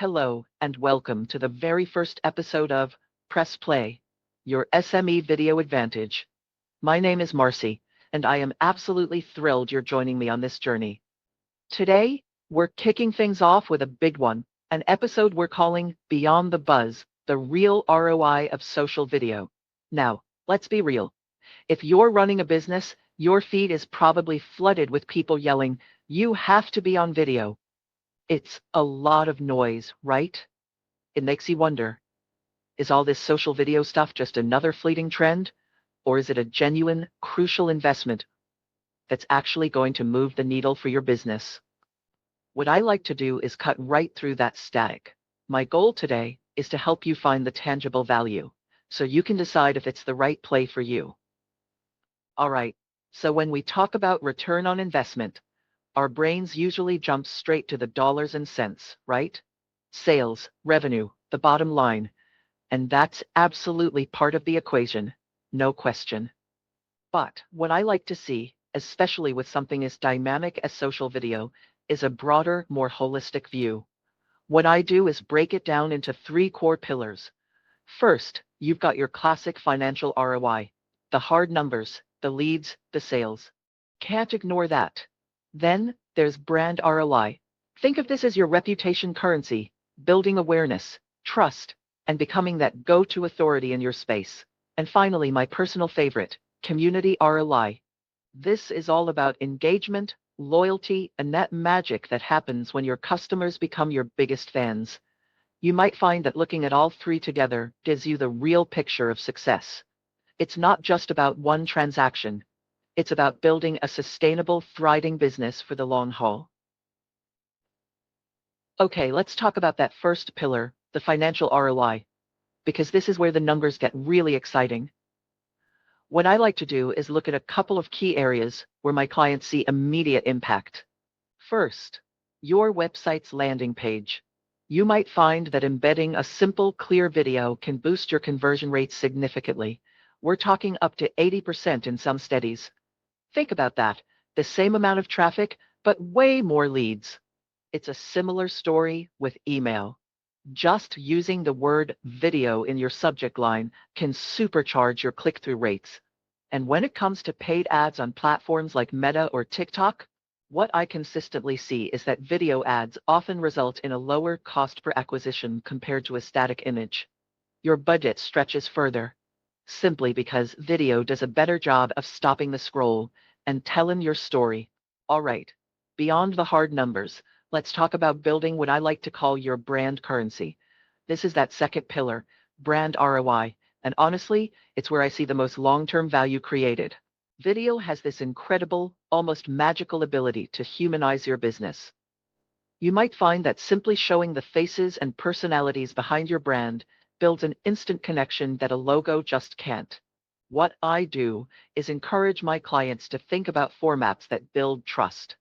Hello, and welcome to the very first episode of Press Play, your SME Video Advantage. My name is Marcy, and I am absolutely thrilled you're joining me on this journey. Today, we're kicking things off with a big one, an episode we're calling Beyond the Buzz, the real ROI of social video. Now, let's be real. If you're running a business, your feed is probably flooded with people yelling, "You have to be on video." It's a lot of noise, right? It makes you wonder, is all this social video stuff just another fleeting trend? Or is it a genuine, crucial investment that's actually going to move the needle for your business? What I like to do is cut right through that static. My goal today is to help you find the tangible value, so you can decide if it's the right play for you. All right, so when we talk about return on investment, our brains usually jump straight to the dollars and cents, right? Sales, revenue, the bottom line. And that's absolutely part of the equation, no question. But what I like to see, especially with something as dynamic as social video, is a broader, more holistic view. What I do is break it down into three core pillars. First, you've got your classic financial ROI, the hard numbers, the leads, the sales. Can't ignore that. Then there's brand ROI. Think of this as your reputation currency, building awareness, trust, and becoming that go-to authority in your space. And finally, my personal favorite, community ROI. This is all about engagement, loyalty, and that magic that happens when your customers become your biggest fans. You might find that looking at all three together gives you the real picture of success. It's not just about one transaction. It's about building a sustainable, thriving business for the long haul. Okay, let's talk about that first pillar, the financial ROI, because this is where the numbers get really exciting. What I like to do is look at a couple of key areas where my clients see immediate impact. First, your website's landing page. You might find that embedding a simple, clear video can boost your conversion rates significantly. We're talking up to 80% in some studies. Think about that. The same amount of traffic, but way more leads. It's a similar story with email. Just using the word video in your subject line can supercharge your click-through rates. And when it comes to paid ads on platforms like Meta or TikTok, what I consistently see is that video ads often result in a lower cost per acquisition compared to a static image. Your budget stretches further, simply because video does a better job of stopping the scroll and telling your story. All right, beyond the hard numbers, let's talk about building what I like to call your brand currency. This is that second pillar, brand ROI, and honestly, it's where I see the most long-term value created. Video has this incredible, almost magical ability to humanize your business. You might find that simply showing the faces and personalities behind your brand builds an instant connection that a logo just can't. What I do is encourage my clients to think about formats that build trust.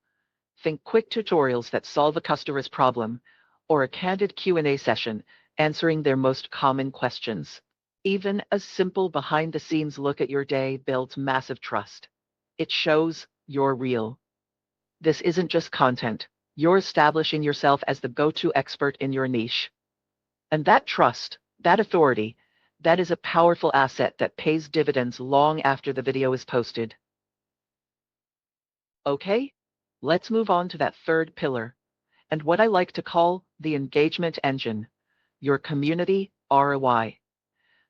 Think quick tutorials that solve a customer's problem, or a candid Q&A session answering their most common questions. Even a simple behind-the-scenes look at your day builds massive trust. It shows you're real. This isn't just content. You're establishing yourself as the go-to expert in your niche. And that trust, that authority, that is a powerful asset that pays dividends long after the video is posted. Okay, let's move on to that third pillar, and what I like to call the engagement engine, your community ROI.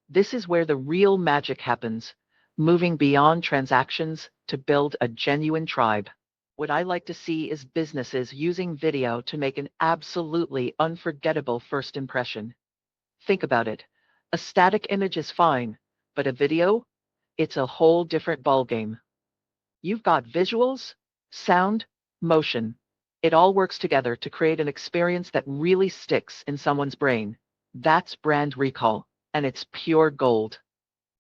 This is where the real magic happens, moving beyond transactions to build a genuine tribe. What I like to see is businesses using video to make an absolutely unforgettable first impression. Think about it. A static image is fine, but a video? It's a whole different ballgame. You've got visuals, sound, motion. It all works together to create an experience that really sticks in someone's brain. That's brand recall, and it's pure gold.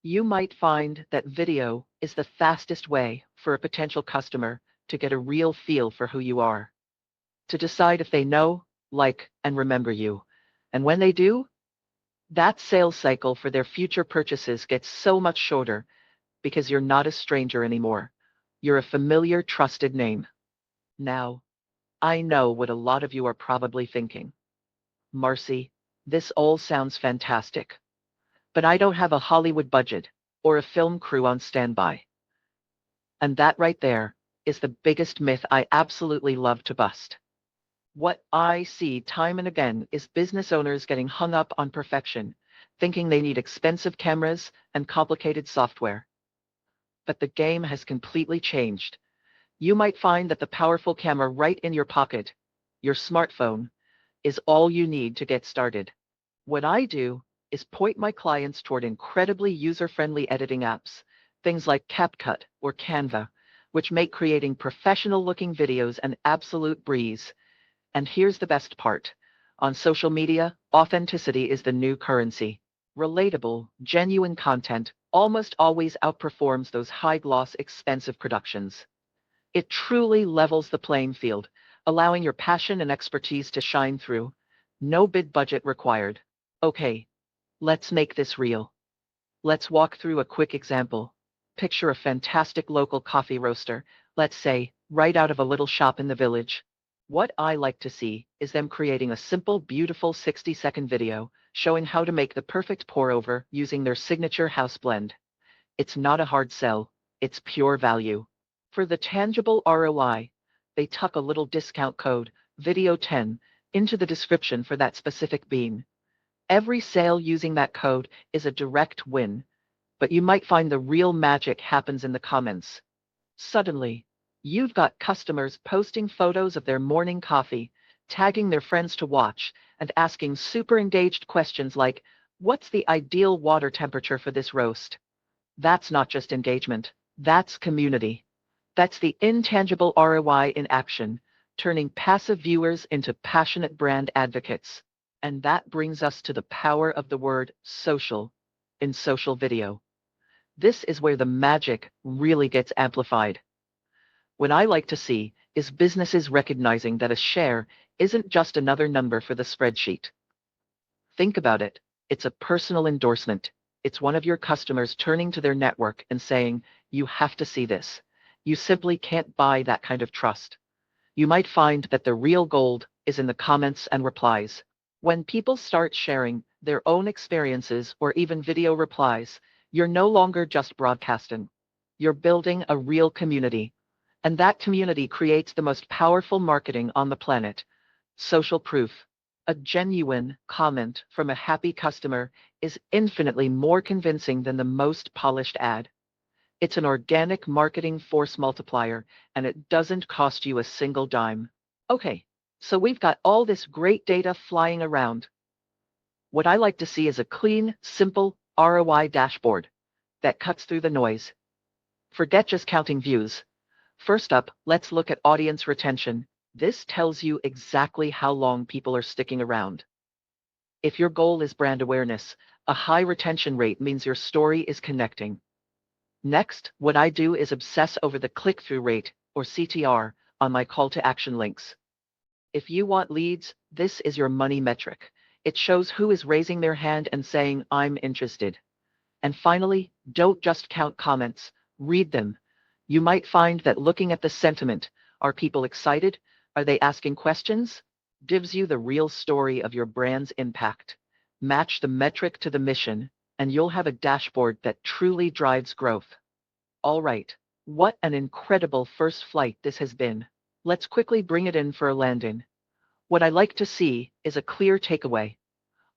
You might find that video is the fastest way for a potential customer to get a real feel for who you are, to decide if they know, like, and remember you. And when they do, that sales cycle for their future purchases gets so much shorter because you're not a stranger anymore. You're a familiar, trusted name. Now, I know what a lot of you are probably thinking. Marcy, this all sounds fantastic. But I don't have a Hollywood budget or a film crew on standby. And that right there is the biggest myth I absolutely love to bust. What I see time and again is business owners getting hung up on perfection, thinking they need expensive cameras and complicated software. But the game has completely changed. You might find that the powerful camera right in your pocket, your smartphone, is all you need to get started. What I do is point my clients toward incredibly user-friendly editing apps, things like CapCut or Canva, which make creating professional-looking videos an absolute breeze. And here's the best part. On social media, authenticity is the new currency. Relatable, genuine content almost always outperforms those high-gloss, expensive productions. It truly levels the playing field, allowing your passion and expertise to shine through. No big budget required. Okay, let's make this real. Let's walk through a quick example. Picture a fantastic local coffee roaster, let's say, right out of a little shop in the village. What I like to see is them creating a simple, beautiful 60-second video showing how to make the perfect pour-over using their signature house blend. It's not a hard sell, it's pure value. For the tangible ROI, they tuck a little discount code, video10, into the description for that specific bean. Every sale using that code is a direct win, but you might find the real magic happens in the comments. Suddenly, you've got customers posting photos of their morning coffee, tagging their friends to watch, and asking super engaged questions like, "What's the ideal water temperature for this roast?" That's not just engagement, that's community. That's the intangible ROI in action, turning passive viewers into passionate brand advocates. And that brings us to the power of the word social in social video. This is where the magic really gets amplified. What I like to see is businesses recognizing that a share isn't just another number for the spreadsheet. Think about it. It's a personal endorsement. It's one of your customers turning to their network and saying, "You have to see this." You simply can't buy that kind of trust. You might find that the real gold is in the comments and replies. When people start sharing their own experiences or even video replies, you're no longer just broadcasting. You're building a real community. And that community creates the most powerful marketing on the planet. Social proof. A genuine comment from a happy customer is infinitely more convincing than the most polished ad. It's an organic marketing force multiplier, and it doesn't cost you a single dime. Okay, so we've got all this great data flying around. What I like to see is a clean, simple ROI dashboard that cuts through the noise. Forget just counting views. First up, let's look at audience retention. This tells you exactly how long people are sticking around. If your goal is brand awareness, a high retention rate means your story is connecting. Next, what I do is obsess over the click-through rate, or CTR, on my call to action links. If you want leads, this is your money metric. It shows who is raising their hand and saying, "I'm interested." And finally, don't just count comments, read them. You might find that looking at the sentiment, are people excited? Are they asking questions? Gives you the real story of your brand's impact. Match the metric to the mission, and you'll have a dashboard that truly drives growth. All right, what an incredible first flight this has been. Let's quickly bring it in for a landing. What I like to see is a clear takeaway.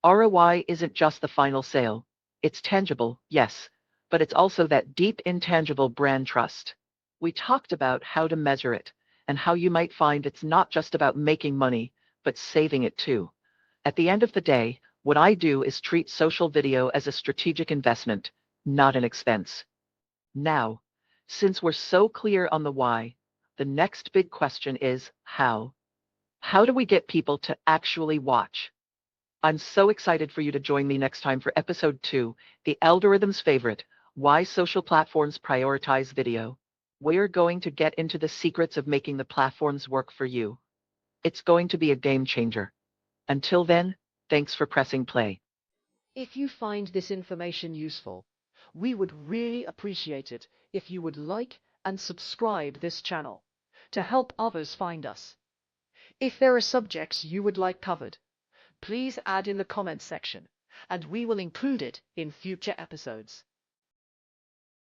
ROI isn't just the final sale. It's tangible, yes, but it's also that deep intangible brand trust. We talked about how to measure it and how you might find it's not just about making money, but saving it too. At the end of the day, what I do is treat social video as a strategic investment, not an expense. Now, since we're so clear on the why, the next big question is how? How do we get people to actually watch? I'm so excited for you to join me next time for episode 2, the algorithm's favorite, why social platforms prioritize video. We're going to get into the secrets of making the platforms work for you. It's going to be a game changer. Until then, thanks for pressing play. If you find this information useful, we would really appreciate it if you would like and subscribe this channel to help others find us. If there are subjects you would like covered, please add in the comments section, and we will include it in future episodes.